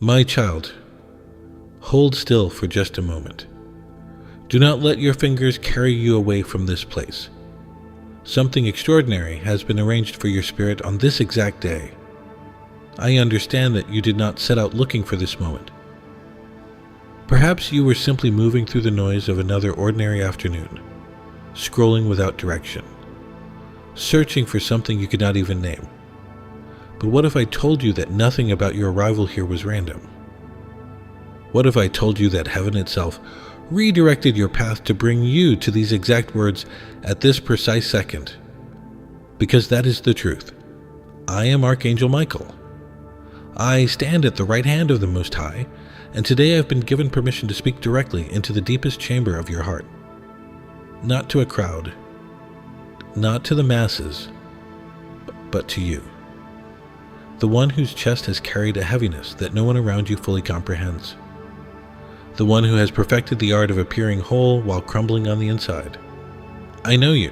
My child, hold still for just a moment. Do not let your fingers carry you away from this place. Something extraordinary has been arranged for your spirit on this exact day. I understand that you did not set out looking for this moment. Perhaps you were simply moving through the noise of another ordinary afternoon, scrolling without direction, searching for something you could not even name. But what if I told you that nothing about your arrival here was random? What if I told you that heaven itself redirected your path to bring you to these exact words at this precise second? Because that is the truth. I am Archangel Michael. I stand at the right hand of the Most High, and today I've been given permission to speak directly into the deepest chamber of your heart. Not to a crowd, not to the masses, but to you. The one whose chest has carried a heaviness that no one around you fully comprehends. The one who has perfected the art of appearing whole while crumbling on the inside. I know you.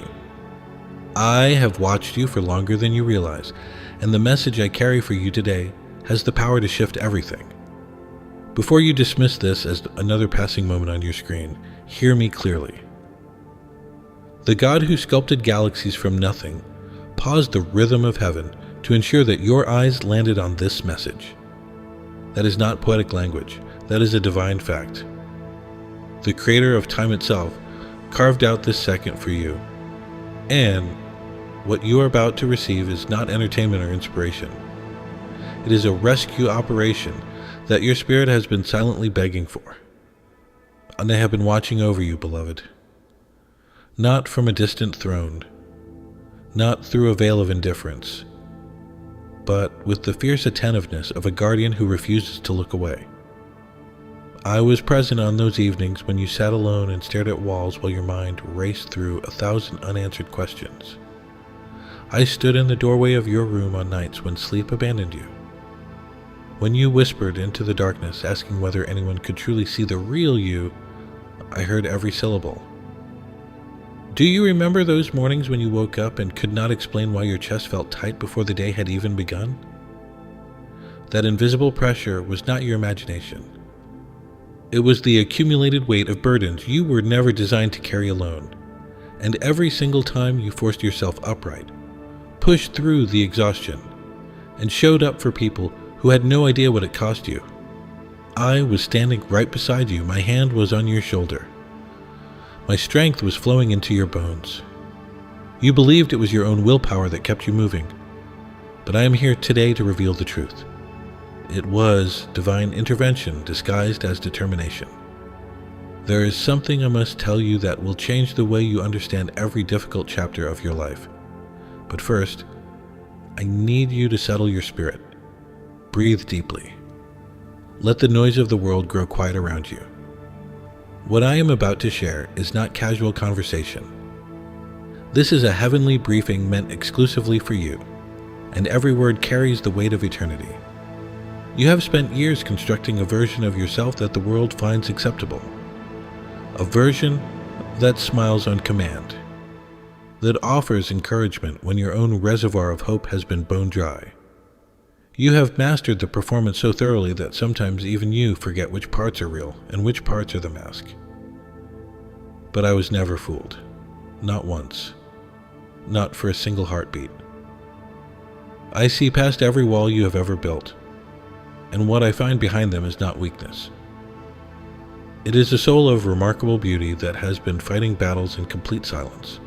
I have watched you for longer than you realize, and the message I carry for you today has the power to shift everything. Before you dismiss this as another passing moment on your screen, hear me clearly. The God who sculpted galaxies from nothing paused the rhythm of heaven to ensure that your eyes landed on this message. That is not poetic language. That is a divine fact. The creator of time itself carved out this second for you. And what you are about to receive is not entertainment or inspiration. It is a rescue operation that your spirit has been silently begging for. And I have been watching over you, beloved. Not from a distant throne, not through a veil of indifference, but with the fierce attentiveness of a guardian who refuses to look away. I was present on those evenings when you sat alone and stared at walls while your mind raced through 1,000 unanswered questions. I stood in the doorway of your room on nights when sleep abandoned you. When you whispered into the darkness, asking whether anyone could truly see the real you, I heard every syllable. Do you remember those mornings when you woke up and could not explain why your chest felt tight before the day had even begun? That invisible pressure was not your imagination. It was the accumulated weight of burdens you were never designed to carry alone. And every single time you forced yourself upright, pushed through the exhaustion, and showed up for people who had no idea what it cost you, I was standing right beside you. My hand was on your shoulder. My strength was flowing into your bones. You believed it was your own willpower that kept you moving, but I am here today to reveal the truth. It was divine intervention disguised as determination. There is something I must tell you that will change the way you understand every difficult chapter of your life. But first, I need you to settle your spirit. Breathe deeply. Let the noise of the world grow quiet around you. What I am about to share is not casual conversation. This is a heavenly briefing meant exclusively for you, and every word carries the weight of eternity. You have spent years constructing a version of yourself that the world finds acceptable. A version that smiles on command, that offers encouragement when your own reservoir of hope has been bone dry. You have mastered the performance so thoroughly that sometimes even you forget which parts are real and which parts are the mask. But I was never fooled. Not once. Not for a single heartbeat. I see past every wall you have ever built, and what I find behind them is not weakness. It is a soul of remarkable beauty that has been fighting battles in complete silence.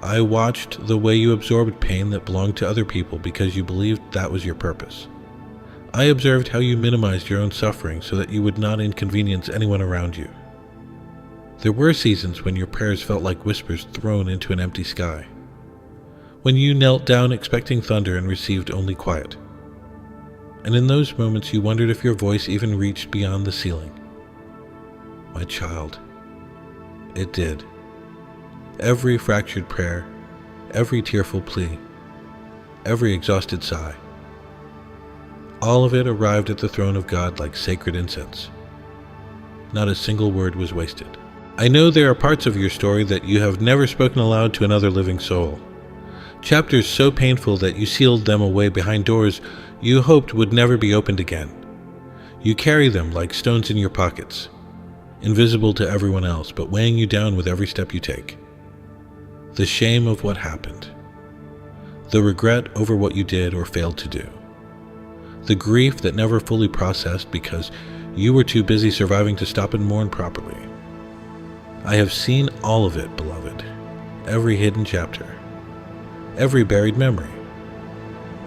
I watched the way you absorbed pain that belonged to other people because you believed that was your purpose. I observed how you minimized your own suffering so that you would not inconvenience anyone around you. There were seasons when your prayers felt like whispers thrown into an empty sky, when you knelt down expecting thunder and received only quiet. And in those moments you wondered if your voice even reached beyond the ceiling. My child, it did. Every fractured prayer, every tearful plea, every exhausted sigh, all of it arrived at the throne of God like sacred incense. Not a single word was wasted. I know there are parts of your story that you have never spoken aloud to another living soul. Chapters so painful that you sealed them away behind doors you hoped would never be opened again. You carry them like stones in your pockets, invisible to everyone else, but weighing you down with every step you take. The shame of what happened. The regret over what you did or failed to do. The grief that never fully processed because you were too busy surviving to stop and mourn properly. I have seen all of it, beloved. Every hidden chapter. Every buried memory.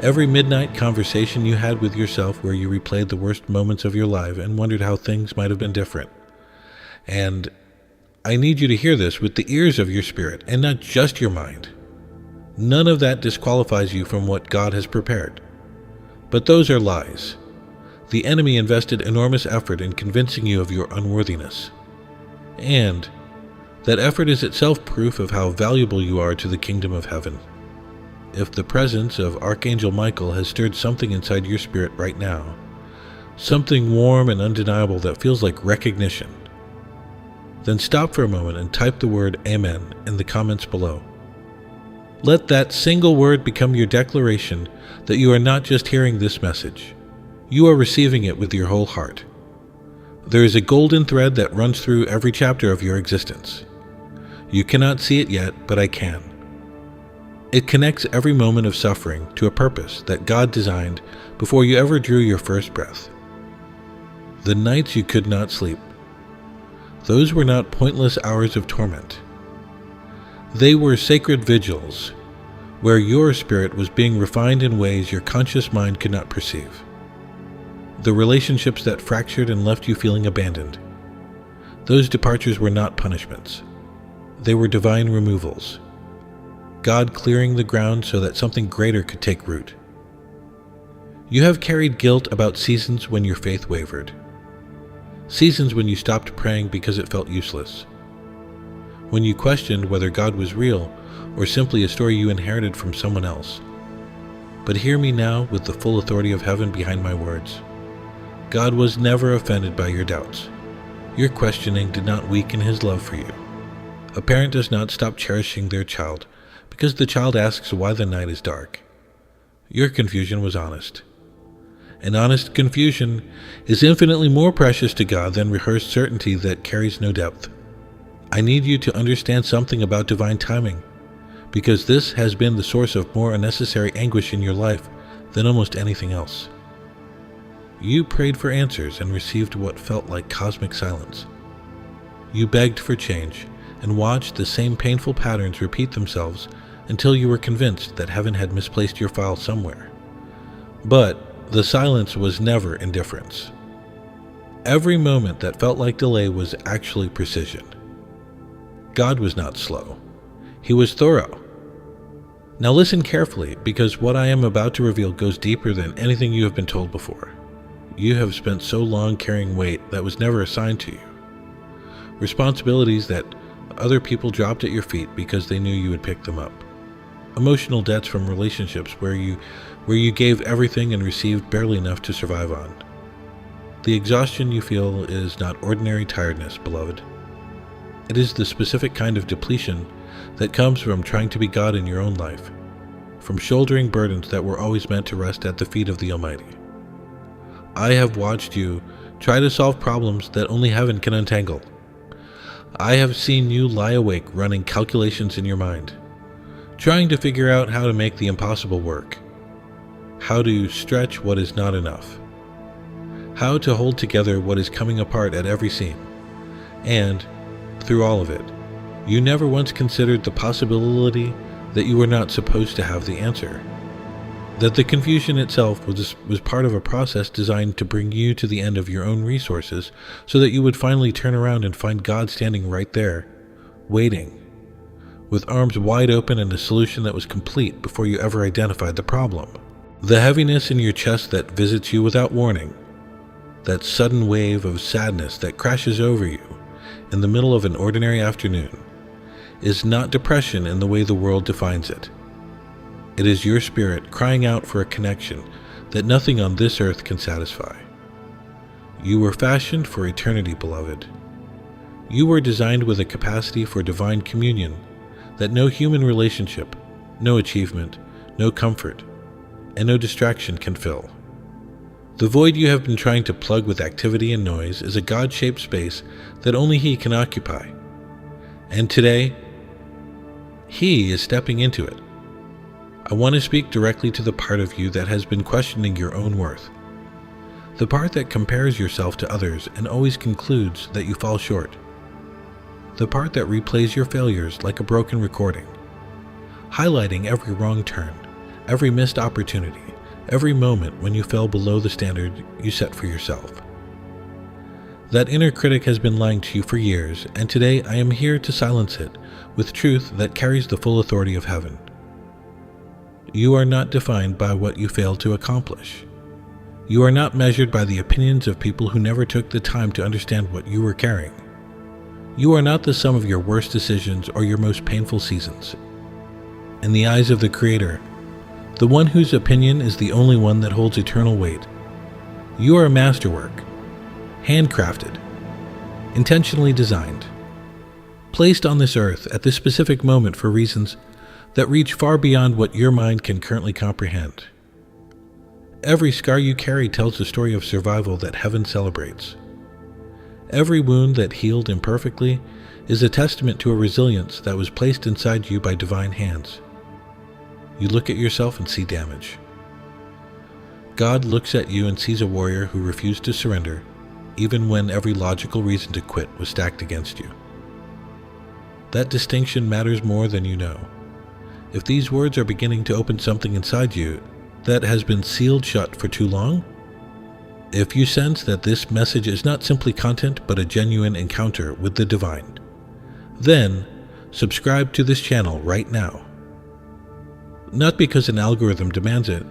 Every midnight conversation you had with yourself where you replayed the worst moments of your life and wondered how things might have been different. And I need you to hear this with the ears of your spirit and not just your mind. None of that disqualifies you from what God has prepared. But those are lies. The enemy invested enormous effort in convincing you of your unworthiness. And that effort is itself proof of how valuable you are to the kingdom of heaven. If the presence of Archangel Michael has stirred something inside your spirit right now, something warm and undeniable that feels like recognition, then stop for a moment and type the word Amen in the comments below. Let that single word become your declaration that you are not just hearing this message, you are receiving it with your whole heart. There is a golden thread that runs through every chapter of your existence. You cannot see it yet, but I can. It connects every moment of suffering to a purpose that God designed before you ever drew your first breath. The nights you could not sleep, those were not pointless hours of torment. They were sacred vigils, where your spirit was being refined in ways your conscious mind could not perceive. The relationships that fractured and left you feeling abandoned, those departures were not punishments. They were divine removals. God clearing the ground so that something greater could take root. You have carried guilt about seasons when your faith wavered. Seasons when you stopped praying because it felt useless. When you questioned whether God was real or simply a story you inherited from someone else. But hear me now with the full authority of heaven behind my words. God was never offended by your doubts. Your questioning did not weaken his love for you. A parent does not stop cherishing their child because the child asks why the night is dark. Your confusion was honest. And honest confusion is infinitely more precious to God than rehearsed certainty that carries no depth. I need you to understand something about divine timing, because this has been the source of more unnecessary anguish in your life than almost anything else. You prayed for answers and received what felt like cosmic silence. You begged for change and watched the same painful patterns repeat themselves until you were convinced that heaven had misplaced your file somewhere. But the silence was never indifference. Every moment that felt like delay was actually precision. God was not slow. He was thorough. Now listen carefully, because what I am about to reveal goes deeper than anything you have been told before. You have spent so long carrying weight that was never assigned to you. Responsibilities that other people dropped at your feet because they knew you would pick them up. Emotional debts from relationships where you gave everything and received barely enough to survive on. The exhaustion you feel is not ordinary tiredness, beloved. It is the specific kind of depletion that comes from trying to be God in your own life, from shouldering burdens that were always meant to rest at the feet of the Almighty. I have watched you try to solve problems that only heaven can untangle. I have seen you lie awake running calculations in your mind, trying to figure out how to make the impossible work, how to stretch what is not enough, how to hold together what is coming apart at every seam, and, through all of it, you never once considered the possibility that you were not supposed to have the answer, that the confusion itself was part of a process designed to bring you to the end of your own resources so that you would finally turn around and find God standing right there, waiting, with arms wide open and a solution that was complete before you ever identified the problem. The heaviness in your chest that visits you without warning, that sudden wave of sadness that crashes over you in the middle of an ordinary afternoon, is not depression in the way the world defines it. It is your spirit crying out for a connection that nothing on this earth can satisfy. You were fashioned for eternity, beloved. You were designed with a capacity for divine communion that no human relationship, no achievement, no comfort, and no distraction can fill. The void you have been trying to plug with activity and noise is a God-shaped space that only He can occupy. And today, He is stepping into it. I want to speak directly to the part of you that has been questioning your own worth. The part that compares yourself to others and always concludes that you fall short. The part that replays your failures like a broken recording, highlighting every wrong turn, every missed opportunity, every moment when you fell below the standard you set for yourself. That inner critic has been lying to you for years, and today I am here to silence it with truth that carries the full authority of heaven. You are not defined by what you failed to accomplish. You are not measured by the opinions of people who never took the time to understand what you were carrying. You are not the sum of your worst decisions or your most painful seasons. In the eyes of the Creator, the one whose opinion is the only one that holds eternal weight, you are a masterwork, handcrafted, intentionally designed, placed on this earth at this specific moment for reasons that reach far beyond what your mind can currently comprehend. Every scar you carry tells a story of survival that heaven celebrates. Every wound that healed imperfectly is a testament to a resilience that was placed inside you by divine hands. You look at yourself and see damage. God looks at you and sees a warrior who refused to surrender, even when every logical reason to quit was stacked against you. That distinction matters more than you know. If these words are beginning to open something inside you that has been sealed shut for too long, if you sense that this message is not simply content but a genuine encounter with the divine, then subscribe to this channel right now. Not because an algorithm demands it,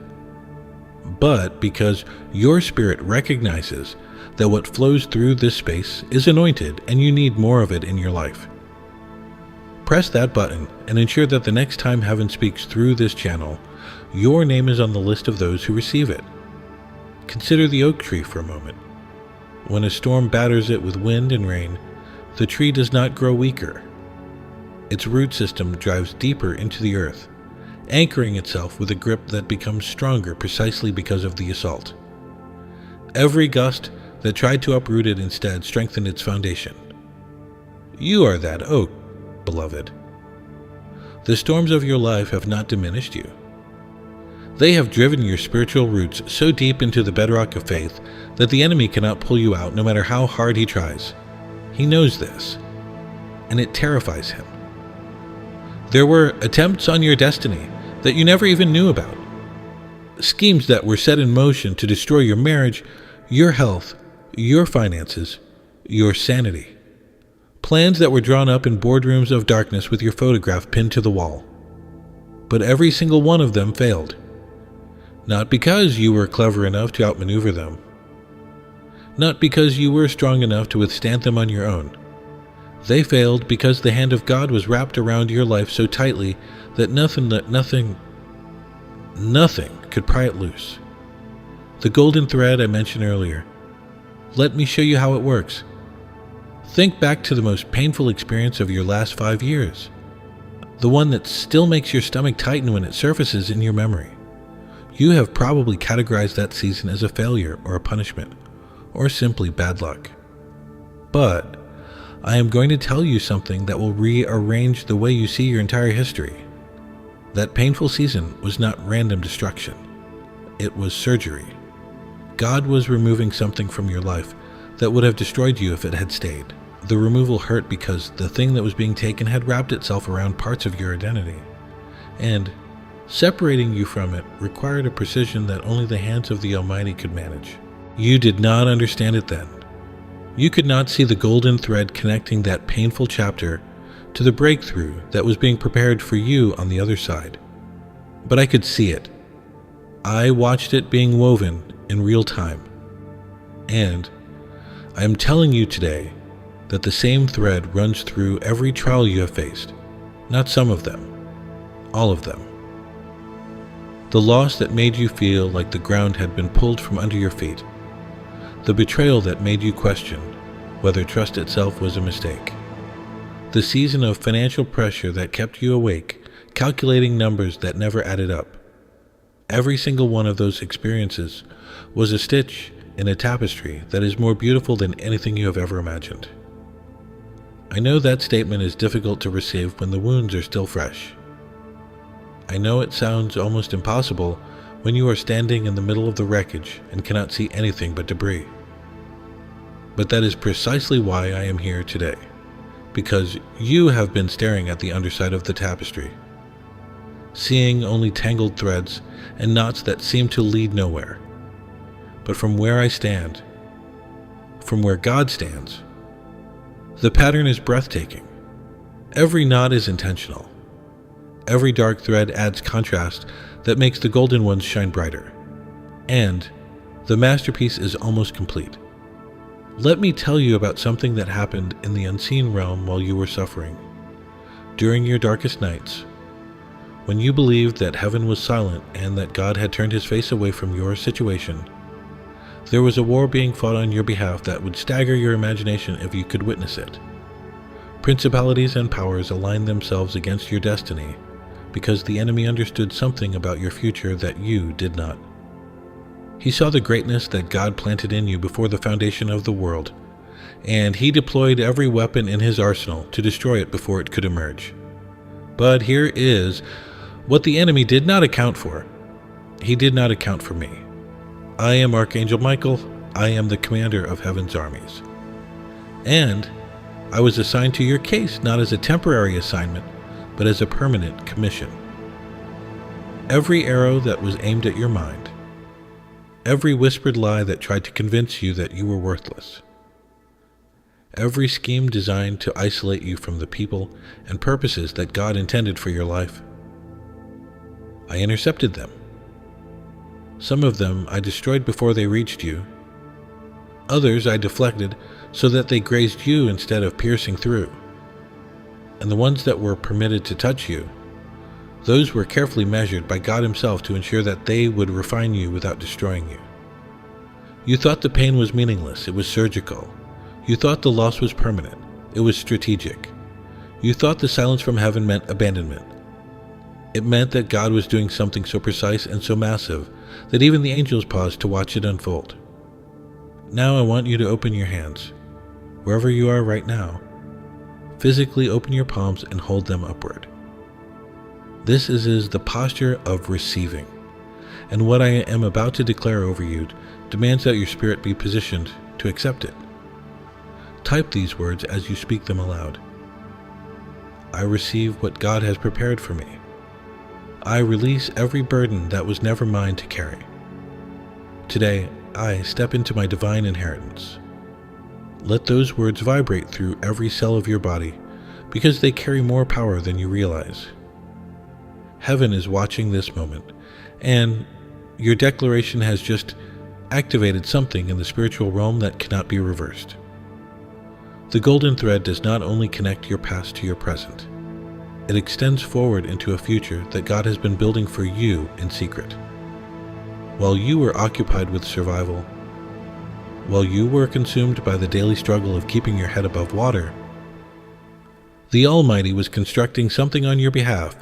but because your spirit recognizes that what flows through this space is anointed and you need more of it in your life. Press that button and ensure that the next time heaven speaks through this channel, your name is on the list of those who receive it. Consider the oak tree for a moment. When a storm batters it with wind and rain, the tree does not grow weaker. Its root system drives deeper into the earth, anchoring itself with a grip that becomes stronger precisely because of the assault. Every gust that tried to uproot it instead strengthened its foundation. You are that oak, beloved. The storms of your life have not diminished you. They have driven your spiritual roots so deep into the bedrock of faith that the enemy cannot pull you out no matter how hard he tries. He knows this, and it terrifies him. There were attempts on your destiny that you never even knew about. Schemes that were set in motion to destroy your marriage, your health, your finances, your sanity. Plans that were drawn up in boardrooms of darkness with your photograph pinned to the wall. But every single one of them failed. Not because you were clever enough to outmaneuver them. Not because you were strong enough to withstand them on your own. They failed because the hand of God was wrapped around your life so tightly that nothing could pry it loose. The golden thread I mentioned earlier. Let me show you how it works. Think back to the most painful experience of your last 5 years. The one that still makes your stomach tighten when it surfaces in your memory. You have probably categorized that season as a failure or a punishment, or simply bad luck. But I am going to tell you something that will rearrange the way you see your entire history. That painful season was not random destruction. It was surgery. God was removing something from your life that would have destroyed you if it had stayed. The removal hurt because the thing that was being taken had wrapped itself around parts of your identity. And separating you from it required a precision that only the hands of the Almighty could manage. You did not understand it then. You could not see the golden thread connecting that painful chapter to the breakthrough that was being prepared for you on the other side. But I could see it. I watched it being woven in real time. And I am telling you today that the same thread runs through every trial you have faced. Not some of them, all of them. The loss that made you feel like the ground had been pulled from under your feet. The betrayal that made you question whether trust itself was a mistake. The season of financial pressure that kept you awake, calculating numbers that never added up. Every single one of those experiences was a stitch in a tapestry that is more beautiful than anything you have ever imagined. I know that statement is difficult to receive when the wounds are still fresh. I know it sounds almost impossible when you are standing in the middle of the wreckage and cannot see anything but debris. But that is precisely why I am here today, because you have been staring at the underside of the tapestry, seeing only tangled threads and knots that seem to lead nowhere. But from where I stand, from where God stands, the pattern is breathtaking. Every knot is intentional. Every dark thread adds contrast that makes the golden ones shine brighter. And the masterpiece is almost complete. Let me tell you about something that happened in the unseen realm while you were suffering. During your darkest nights, when you believed that heaven was silent and that God had turned his face away from your situation, there was a war being fought on your behalf that would stagger your imagination if you could witness it. Principalities and powers aligned themselves against your destiny because the enemy understood something about your future that you did not. He saw the greatness that God planted in you before the foundation of the world, and he deployed every weapon in his arsenal to destroy it before it could emerge. But here is what the enemy did not account for. He did not account for me. I am Archangel Michael. I am the commander of heaven's armies. And I was assigned to your case not as a temporary assignment, but as a permanent commission. Every arrow that was aimed at your mind, every whispered lie that tried to convince you that you were worthless, every scheme designed to isolate you from the people and purposes that God intended for your life, I intercepted them. Some of them I destroyed before they reached you. Others I deflected so that they grazed you instead of piercing through. And the ones that were permitted to touch you, those were carefully measured by God himself to ensure that they would refine you without destroying you. You thought the pain was meaningless. It was surgical. You thought the loss was permanent. It was strategic. You thought the silence from heaven meant abandonment. It meant that God was doing something so precise and so massive that even the angels paused to watch it unfold. Now I want you to open your hands, wherever you are right now. Physically open your palms and hold them upward. This is the posture of receiving, and what I am about to declare over you demands that your spirit be positioned to accept it. Type these words as you speak them aloud. I receive what God has prepared for me. I release every burden that was never mine to carry. Today, I step into my divine inheritance. Let those words vibrate through every cell of your body, because they carry more power than you realize. Heaven is watching this moment, and your declaration has just activated something in the spiritual realm that cannot be reversed. The golden thread does not only connect your past to your present, it extends forward into a future that God has been building for you in secret. While you were occupied with survival, while you were consumed by the daily struggle of keeping your head above water, the Almighty was constructing something on your behalf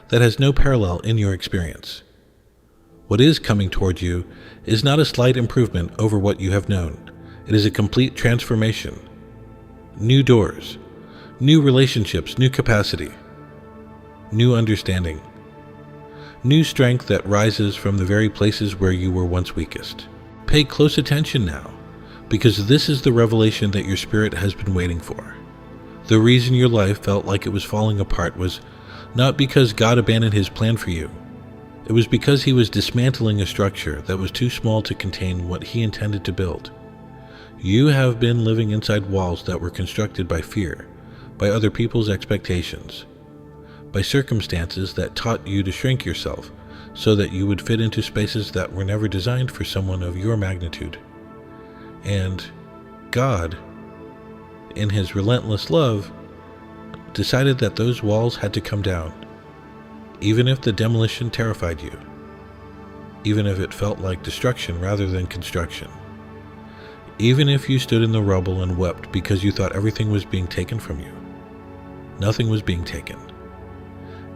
that has no parallel in your experience. What is coming toward you is not a slight improvement over what you have known. It is a complete transformation. New doors, new relationships, new capacity, new understanding, new strength that rises from the very places where you were once weakest. Pay close attention now, because this is the revelation that your spirit has been waiting for. The reason your life felt like it was falling apart was not because God abandoned his plan for you. It was because he was dismantling a structure that was too small to contain what he intended to build. You have been living inside walls that were constructed by fear, by other people's expectations, by circumstances that taught you to shrink yourself so that you would fit into spaces that were never designed for someone of your magnitude. And God, in his relentless love, decided that those walls had to come down, even if the demolition terrified you, even if it felt like destruction rather than construction, even if you stood in the rubble and wept because you thought everything was being taken from you. Nothing was being taken.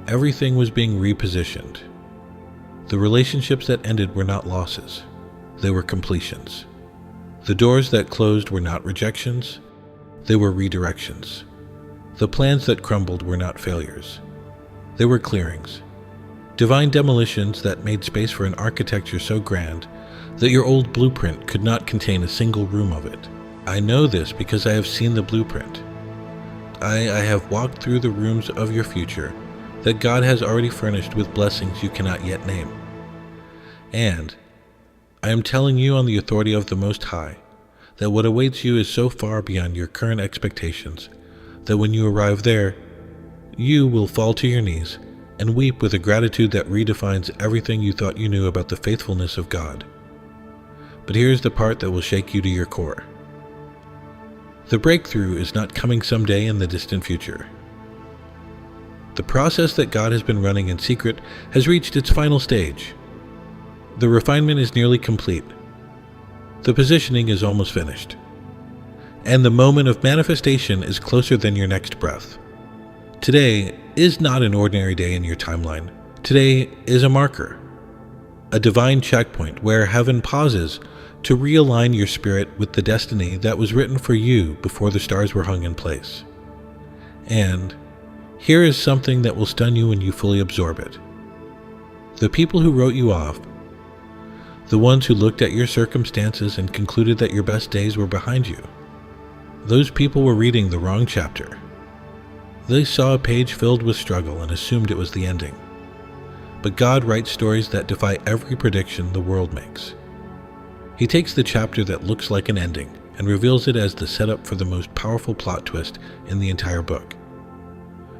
Everything was being repositioned. The relationships that ended were not losses. They were completions. The doors that closed were not rejections. They were redirections. The plans that crumbled were not failures. They were clearings. Divine demolitions that made space for an architecture so grand that your old blueprint could not contain a single room of it. I know this because I have seen the blueprint. I have walked through the rooms of your future that God has already furnished with blessings you cannot yet name. And I am telling you on the authority of the Most High that what awaits you is so far beyond your current expectations that when you arrive there, you will fall to your knees and weep with a gratitude that redefines everything you thought you knew about the faithfulness of God. But here's the part that will shake you to your core. The breakthrough is not coming someday in the distant future. The process that God has been running in secret has reached its final stage. The refinement is nearly complete. The positioning is almost finished. And the moment of manifestation is closer than your next breath. Today is not an ordinary day in your timeline. Today is a marker, a divine checkpoint where heaven pauses to realign your spirit with the destiny that was written for you before the stars were hung in place. And here is something that will stun you when you fully absorb it. The people who wrote you off, the ones who looked at your circumstances and concluded that your best days were behind you, those people were reading the wrong chapter. They saw a page filled with struggle and assumed it was the ending. But God writes stories that defy every prediction the world makes. He takes the chapter that looks like an ending and reveals it as the setup for the most powerful plot twist in the entire book.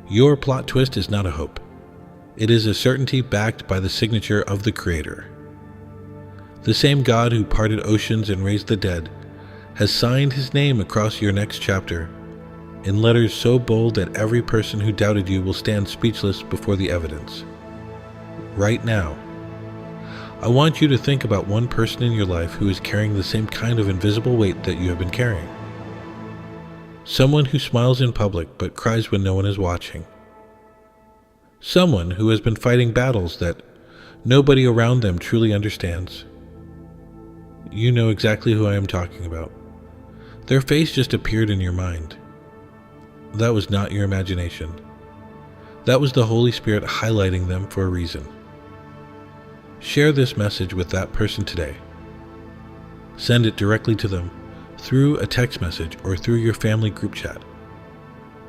Your plot twist is not a hope. It is a certainty backed by the signature of the Creator. The same God who parted oceans and raised the dead has signed his name across your next chapter in letters so bold that every person who doubted you will stand speechless before the evidence. Right now, I want you to think about one person in your life who is carrying the same kind of invisible weight that you have been carrying. Someone who smiles in public but cries when no one is watching. Someone who has been fighting battles that nobody around them truly understands. You know exactly who I am talking about. Their face just appeared in your mind. That was not your imagination. That was the Holy Spirit highlighting them for a reason. Share this message with that person today. Send it directly to them through a text message or through your family group chat.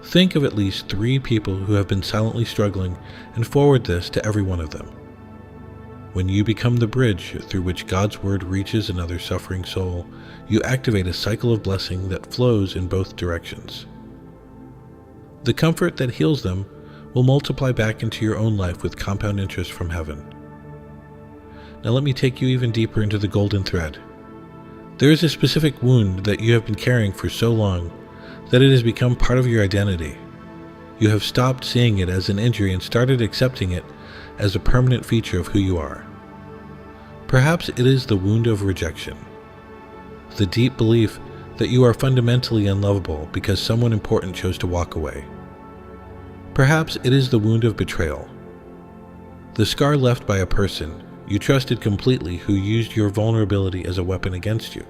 Think of at least 3 people who have been silently struggling and forward this to every one of them. When you become the bridge through which God's word reaches another suffering soul, you activate a cycle of blessing that flows in both directions. The comfort that heals them will multiply back into your own life with compound interest from heaven. Now let me take you even deeper into the golden thread. There is a specific wound that you have been carrying for so long that it has become part of your identity. You have stopped seeing it as an injury and started accepting it as a permanent feature of who you are. Perhaps it is the wound of rejection, the deep belief that you are fundamentally unlovable because someone important chose to walk away. Perhaps it is the wound of betrayal, the scar left by a person you trusted completely who used your vulnerability as a weapon against you.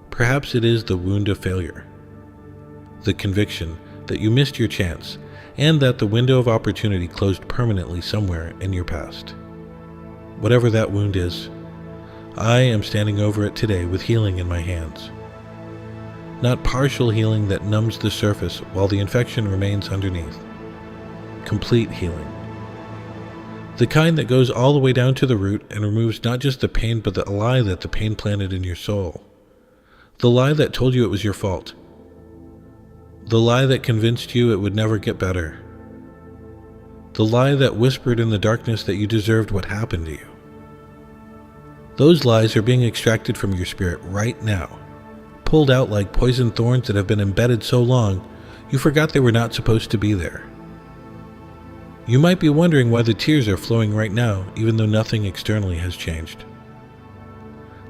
Perhaps it is the wound of failure, the conviction that you missed your chance and that the window of opportunity closed permanently somewhere in your past. Whatever that wound is, I am standing over it today with healing in my hands. Not partial healing that numbs the surface while the infection remains underneath. Complete healing. The kind that goes all the way down to the root and removes not just the pain but the lie that the pain planted in your soul. The lie that told you it was your fault. The lie that convinced you it would never get better. The lie that whispered in the darkness that you deserved what happened to you. Those lies are being extracted from your spirit right now, pulled out like poison thorns that have been embedded so long you forgot they were not supposed to be there. You might be wondering why the tears are flowing right now, even though nothing externally has changed.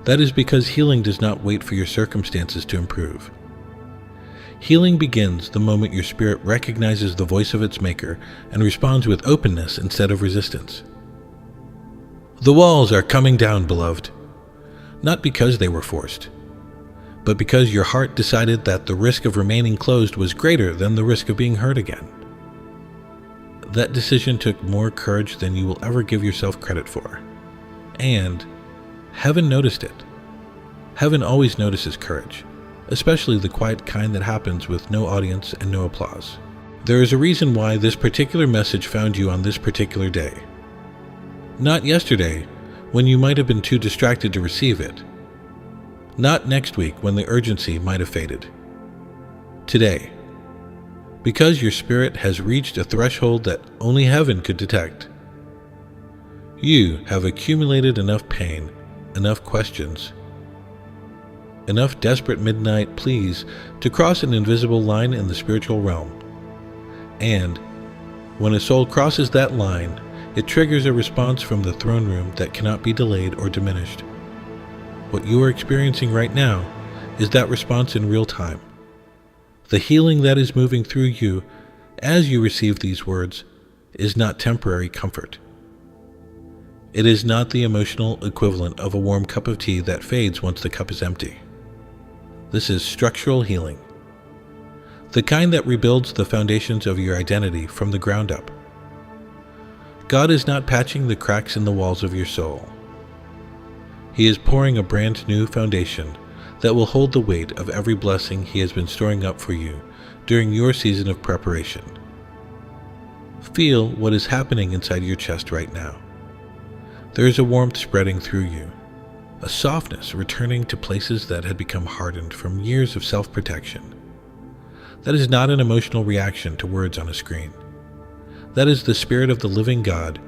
That is because healing does not wait for your circumstances to improve. Healing begins the moment your spirit recognizes the voice of its maker and responds with openness instead of resistance. The walls are coming down, beloved, not because they were forced, but because your heart decided that the risk of remaining closed was greater than the risk of being hurt again. That decision took more courage than you will ever give yourself credit for. And heaven noticed it. Heaven always notices courage, especially the quiet kind that happens with no audience and no applause. There is a reason why this particular message found you on this particular day. Not yesterday, when you might have been too distracted to receive it. Not next week, when the urgency might have faded. Today, because your spirit has reached a threshold that only heaven could detect. You have accumulated enough pain, enough questions, enough desperate midnight pleas to cross an invisible line in the spiritual realm. And when a soul crosses that line, it triggers a response from the throne room that cannot be delayed or diminished. What you are experiencing right now is that response in real time. The healing that is moving through you as you receive these words is not temporary comfort. It is not the emotional equivalent of a warm cup of tea that fades once the cup is empty. This is structural healing, the kind that rebuilds the foundations of your identity from the ground up. God is not patching the cracks in the walls of your soul. He is pouring a brand new foundation that will hold the weight of every blessing He has been storing up for you during your season of preparation. Feel what is happening inside your chest right now. There is a warmth spreading through you, a softness returning to places that had become hardened from years of self-protection. That is not an emotional reaction to words on a screen. That is the Spirit of the living God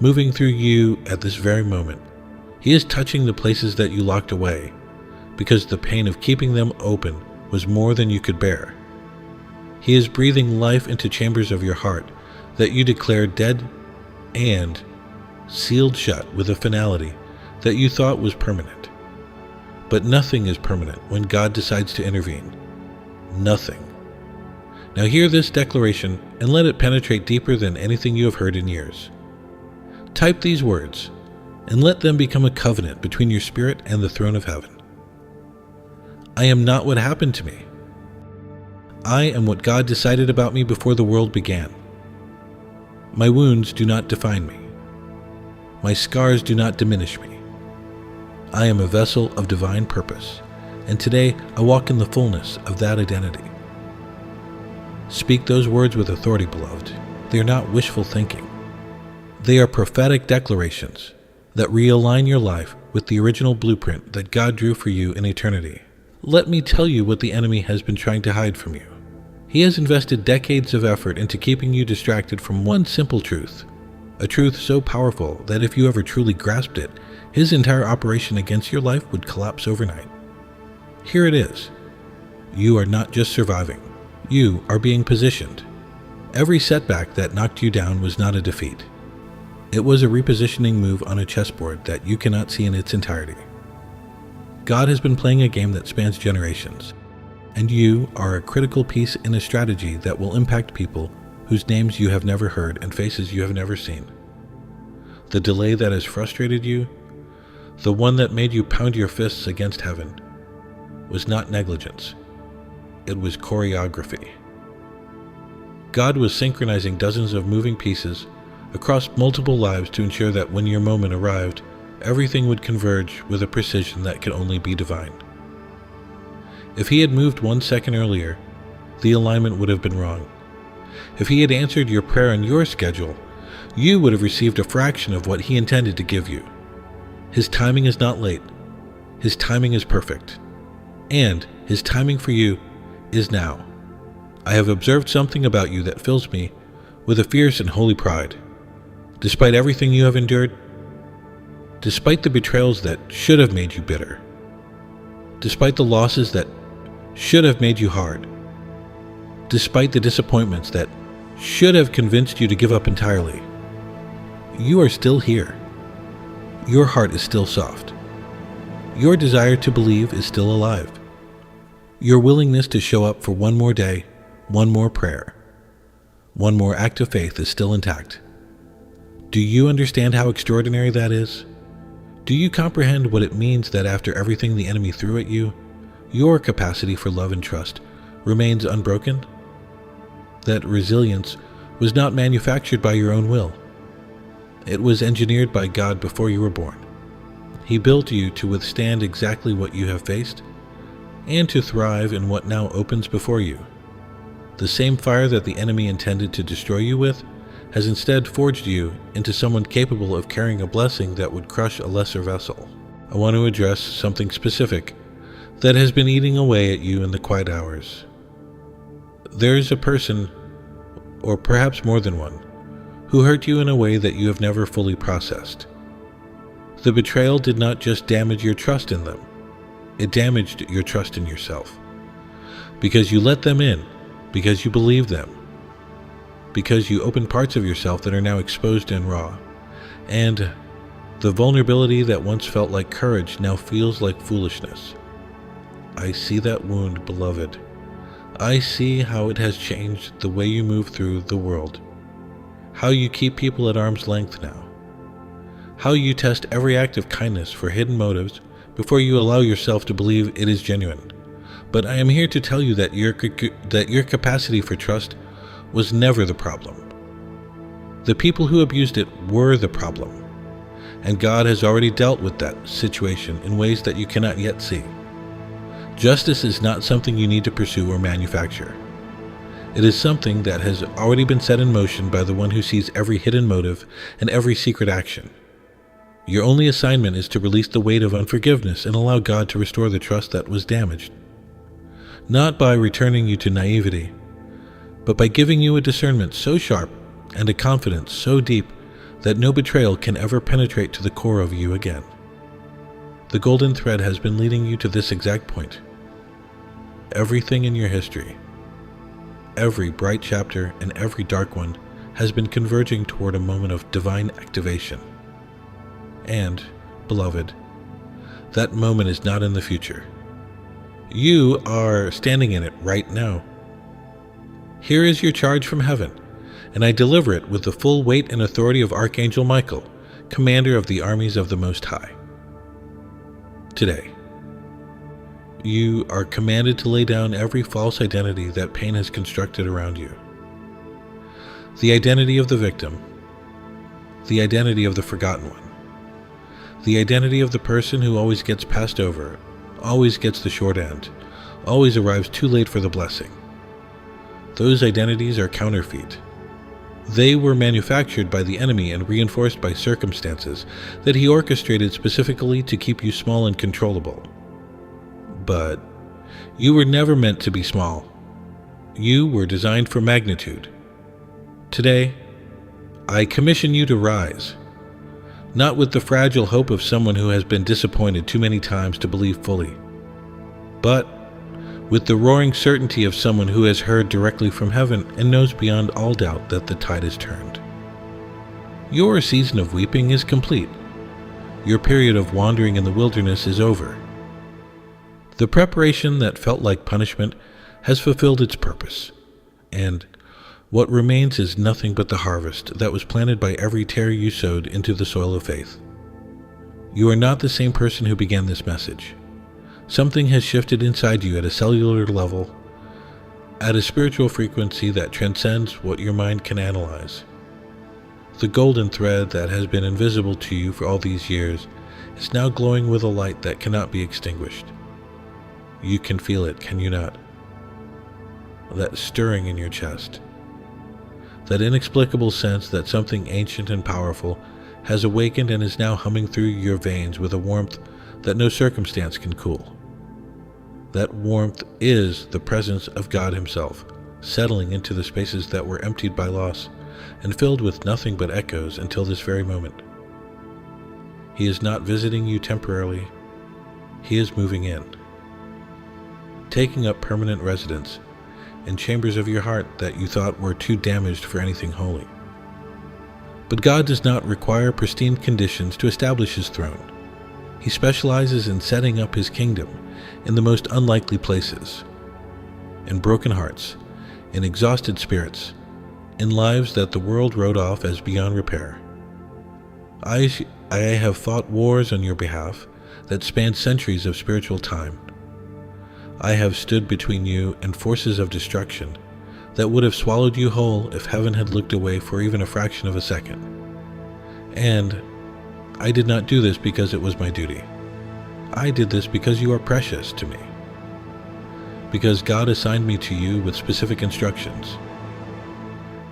moving through you at this very moment. He is touching the places that you locked away, because the pain of keeping them open was more than you could bear. He is breathing life into chambers of your heart that you declared dead and sealed shut with a finality that you thought was permanent. But nothing is permanent when God decides to intervene. Nothing. Now hear this declaration and let it penetrate deeper than anything you have heard in years. Type these words and let them become a covenant between your spirit and the throne of heaven. I am not what happened to me. I am what God decided about me before the world began. My wounds do not define me. My scars do not diminish me. I am a vessel of divine purpose, and today I walk in the fullness of that identity. Speak those words with authority, beloved. They are not wishful thinking. They are prophetic declarations that realign your life with the original blueprint that God drew for you in eternity. Let me tell you what the enemy has been trying to hide from you. He has invested decades of effort into keeping you distracted from one simple truth, a truth so powerful that if you ever truly grasped it, his entire operation against your life would collapse overnight. Here it is. You are not just surviving. You are being positioned. Every setback that knocked you down was not a defeat. It was a repositioning move on a chessboard that you cannot see in its entirety. God has been playing a game that spans generations, and you are a critical piece in a strategy that will impact people whose names you have never heard and faces you have never seen. The delay that has frustrated you, the one that made you pound your fists against heaven, was not negligence. It was choreography. God was synchronizing dozens of moving pieces across multiple lives to ensure that when your moment arrived, everything would converge with a precision that could only be divine. If He had moved 1 second earlier, the alignment would have been wrong. If He had answered your prayer on your schedule, you would have received a fraction of what He intended to give you. His timing is not late. His timing is perfect. And His timing for you is now. I have observed something about you that fills me with a fierce and holy pride. Despite everything you have endured, despite the betrayals that should have made you bitter, despite the losses that should have made you hard, despite the disappointments that should have convinced you to give up entirely, you are still here. Your heart is still soft. Your desire to believe is still alive. Your willingness to show up for one more day, one more prayer, one more act of faith is still intact. Do you understand how extraordinary that is? Do you comprehend what it means that after everything the enemy threw at you, your capacity for love and trust remains unbroken? That resilience was not manufactured by your own will. It was engineered by God before you were born. He built you to withstand exactly what you have faced and to thrive in what now opens before you. The same fire that the enemy intended to destroy you with has instead forged you into someone capable of carrying a blessing that would crush a lesser vessel. I want to address something specific that has been eating away at you in the quiet hours. There is a person, or perhaps more than one, who hurt you in a way that you have never fully processed. The betrayal did not just damage your trust in them, it damaged your trust in yourself. Because you let them in, because you believed them, because you opened parts of yourself that are now exposed and raw, and the vulnerability that once felt like courage now feels like foolishness. I see that wound, beloved. I see how it has changed the way you move through the world, how you keep people at arm's length now, how you test every act of kindness for hidden motives before you allow yourself to believe it is genuine. But I am here to tell you that your capacity for trust was never the problem. The people who abused it were the problem, and God has already dealt with that situation in ways that you cannot yet see. Justice is not something you need to pursue or manufacture. It is something that has already been set in motion by the one who sees every hidden motive and every secret action. Your only assignment is to release the weight of unforgiveness and allow God to restore the trust that was damaged. Not by returning you to naivety, but by giving you a discernment so sharp and a confidence so deep that no betrayal can ever penetrate to the core of you again. The golden thread has been leading you to this exact point. Everything in your history, every bright chapter and every dark one, has been converging toward a moment of divine activation. And, beloved, that moment is not in the future. You are standing in it right now. Here is your charge from heaven, and I deliver it with the full weight and authority of Archangel Michael, commander of the armies of the Most High. Today, you are commanded to lay down every false identity that pain has constructed around you. The identity of the victim, the identity of the forgotten one, the identity of the person who always gets passed over, always gets the short end, always arrives too late for the blessing. Those identities are counterfeit. They were manufactured by the enemy and reinforced by circumstances that he orchestrated specifically to keep you small and controllable. But you were never meant to be small. You were designed for magnitude. Today, I commission you to rise, not with the fragile hope of someone who has been disappointed too many times to believe fully, but with the roaring certainty of someone who has heard directly from heaven and knows beyond all doubt that the tide has turned. Your season of weeping is complete. Your period of wandering in the wilderness is over. The preparation that felt like punishment has fulfilled its purpose, and what remains is nothing but the harvest that was planted by every tear you sowed into the soil of faith. You are not the same person who began this message. Something has shifted inside you at a cellular level, at a spiritual frequency that transcends what your mind can analyze. The golden thread that has been invisible to you for all these years is now glowing with a light that cannot be extinguished. You can feel it, can you not? That stirring in your chest. That inexplicable sense that something ancient and powerful has awakened and is now humming through your veins with a warmth that no circumstance can cool. That warmth is the presence of God Himself, settling into the spaces that were emptied by loss and filled with nothing but echoes until this very moment. He is not visiting you temporarily. He is moving in, taking up permanent residence in chambers of your heart that you thought were too damaged for anything holy. But God does not require pristine conditions to establish His throne. He specializes in setting up His kingdom in the most unlikely places, in broken hearts, in exhausted spirits, in lives that the world wrote off as beyond repair. I I have fought wars on your behalf that spanned centuries of spiritual time. I have stood between you and forces of destruction that would have swallowed you whole if heaven had looked away for even a fraction of a second. And I did not do this because it was my duty. I did this because you are precious to me. Because God assigned me to you with specific instructions.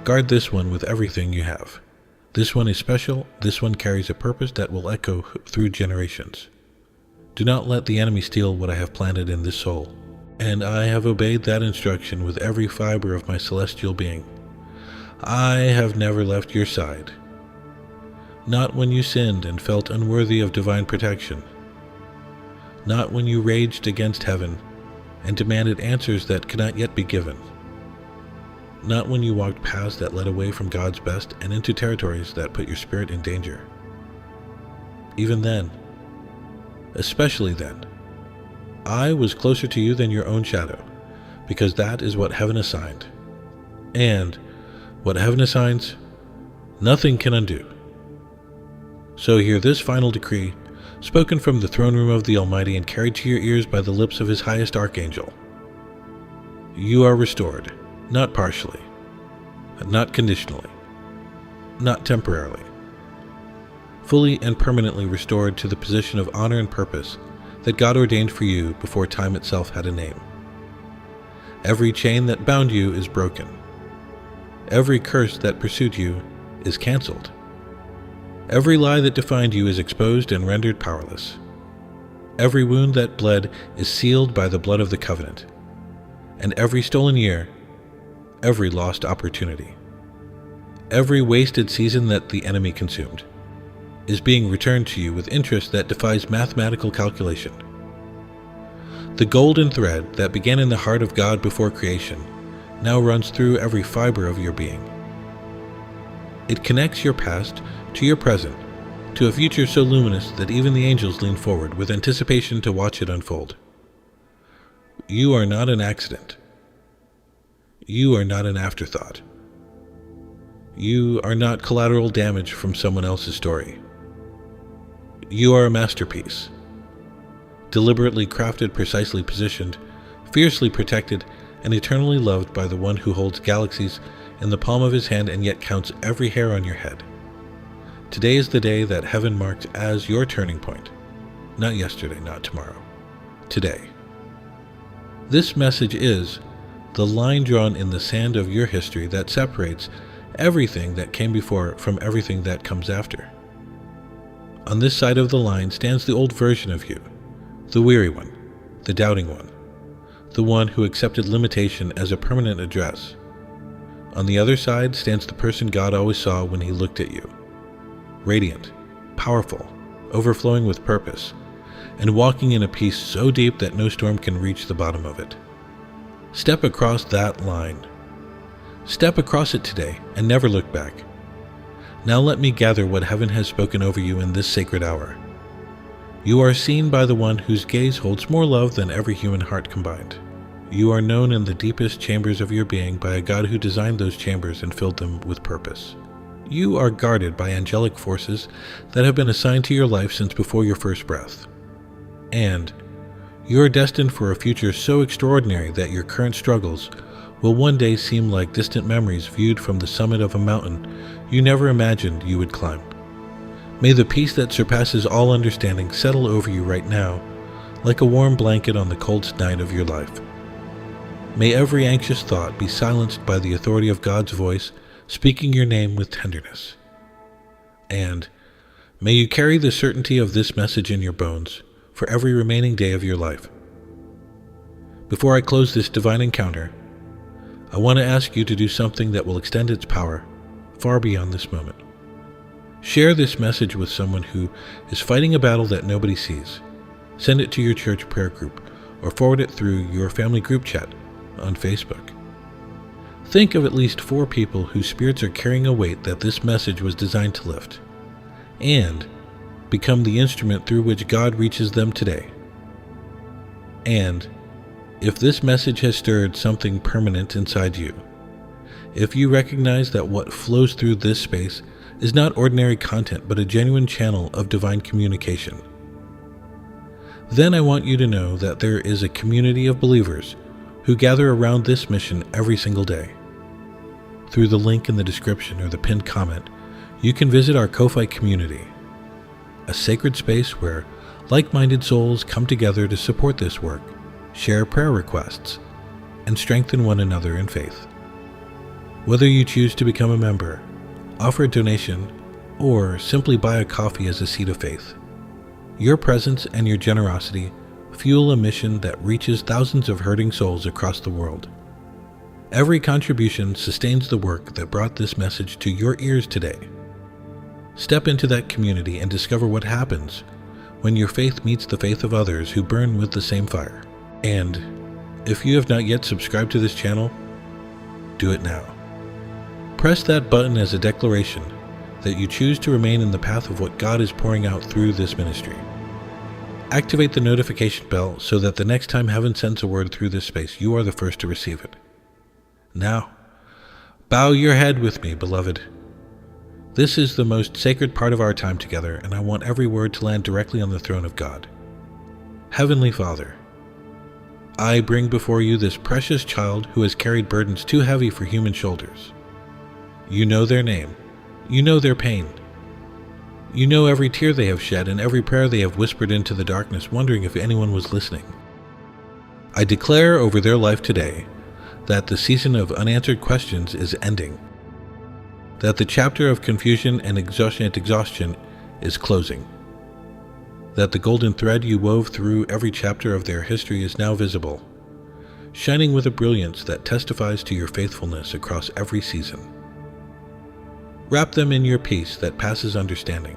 Guard this one with everything you have. This one is special. This one carries a purpose that will echo through generations. Do not let the enemy steal what I have planted in this soul. And I have obeyed that instruction with every fiber of my celestial being. I have never left your side. Not when you sinned and felt unworthy of divine protection. Not when you raged against heaven and demanded answers that could not yet be given. Not when you walked paths that led away from God's best and into territories that put your spirit in danger. Even then, especially then, I was closer to you than your own shadow, because that is what heaven assigned. And what heaven assigns, nothing can undo. So hear this final decree, spoken from the throne room of the Almighty and carried to your ears by the lips of His highest archangel. You are restored, not partially, not conditionally, not temporarily, fully and permanently restored to the position of honor and purpose that God ordained for you before time itself had a name. Every chain that bound you is broken. Every curse that pursued you is canceled. Every lie that defined you is exposed and rendered powerless. Every wound that bled is sealed by the blood of the covenant. And every stolen year, every lost opportunity, every wasted season that the enemy consumed, is being returned to you with interest that defies mathematical calculation. The golden thread that began in the heart of God before creation now runs through every fiber of your being. It connects your past to your present, to a future so luminous that even the angels lean forward with anticipation to watch it unfold. You are not an accident. You are not an afterthought. You are not collateral damage from someone else's story. You are a masterpiece, deliberately crafted, precisely positioned, fiercely protected, and eternally loved by the one who holds galaxies in the palm of his hand and yet counts every hair on your head. Today is the day that heaven marked as your turning point. Not yesterday, not tomorrow. Today. This message is the line drawn in the sand of your history that separates everything that came before from everything that comes after. On this side of the line stands the old version of you, the weary one, the doubting one, the one who accepted limitation as a permanent address. On the other side stands the person God always saw when He looked at you, radiant, powerful, overflowing with purpose, and walking in a peace so deep that no storm can reach the bottom of it. Step across that line. Step across it today and never look back. Now let me gather what heaven has spoken over you in this sacred hour. You are seen by the one whose gaze holds more love than every human heart combined. You are known in the deepest chambers of your being by a God who designed those chambers and filled them with purpose. You are guarded by angelic forces that have been assigned to your life since before your first breath. And you are destined for a future so extraordinary that your current struggles will one day seem like distant memories viewed from the summit of a mountain you never imagined you would climb. May the peace that surpasses all understanding settle over you right now, like a warm blanket on the coldest night of your life. May every anxious thought be silenced by the authority of God's voice, speaking your name with tenderness. And may you carry the certainty of this message in your bones for every remaining day of your life. Before I close this divine encounter, I want to ask you to do something that will extend its power far beyond this moment. Share this message with someone who is fighting a battle that nobody sees. Send it to your church prayer group or forward it through your family group chat on Facebook. Think of at least 4 people whose spirits are carrying a weight that this message was designed to lift, and become the instrument through which God reaches them today. And if this message has stirred something permanent inside you, if you recognize that what flows through this space is not ordinary content but a genuine channel of divine communication. Then I want you to know that there is a community of believers who gather around this mission every single day. Through the link in the description or the pinned comment, you can visit our Ko-Fi community, a sacred space where like-minded souls come together to support this work, share prayer requests, and strengthen one another in faith. Whether you choose to become a member, offer a donation, or simply buy a coffee as a seed of faith, your presence and your generosity fuel a mission that reaches thousands of hurting souls across the world. Every contribution sustains the work that brought this message to your ears today. Step into that community and discover what happens when your faith meets the faith of others who burn with the same fire. And if you have not yet subscribed to this channel, do it now. Press that button as a declaration that you choose to remain in the path of what God is pouring out through this ministry. Activate the notification bell so that the next time heaven sends a word through this space, you are the first to receive it. Now, bow your head with me, beloved. This is the most sacred part of our time together, and I want every word to land directly on the throne of God. Heavenly Father, I bring before you this precious child who has carried burdens too heavy for human shoulders. You know their name. You know their pain. You know every tear they have shed and every prayer they have whispered into the darkness, wondering if anyone was listening. I declare over their life today that the season of unanswered questions is ending, that the chapter of confusion and exhaustion is closing, that the golden thread you wove through every chapter of their history is now visible, shining with a brilliance that testifies to your faithfulness across every season. Wrap them in your peace that passes understanding.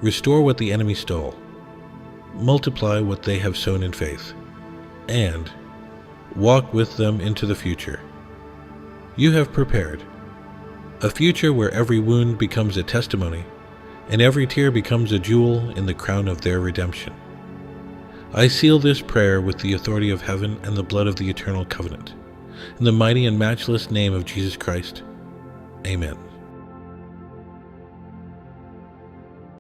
Restore what the enemy stole, multiply what they have sown in faith, and walk with them into the future you have prepared, a future where every wound becomes a testimony and every tear becomes a jewel in the crown of their redemption. I seal this prayer with the authority of heaven and the blood of the eternal covenant. In the mighty and matchless name of Jesus Christ, amen.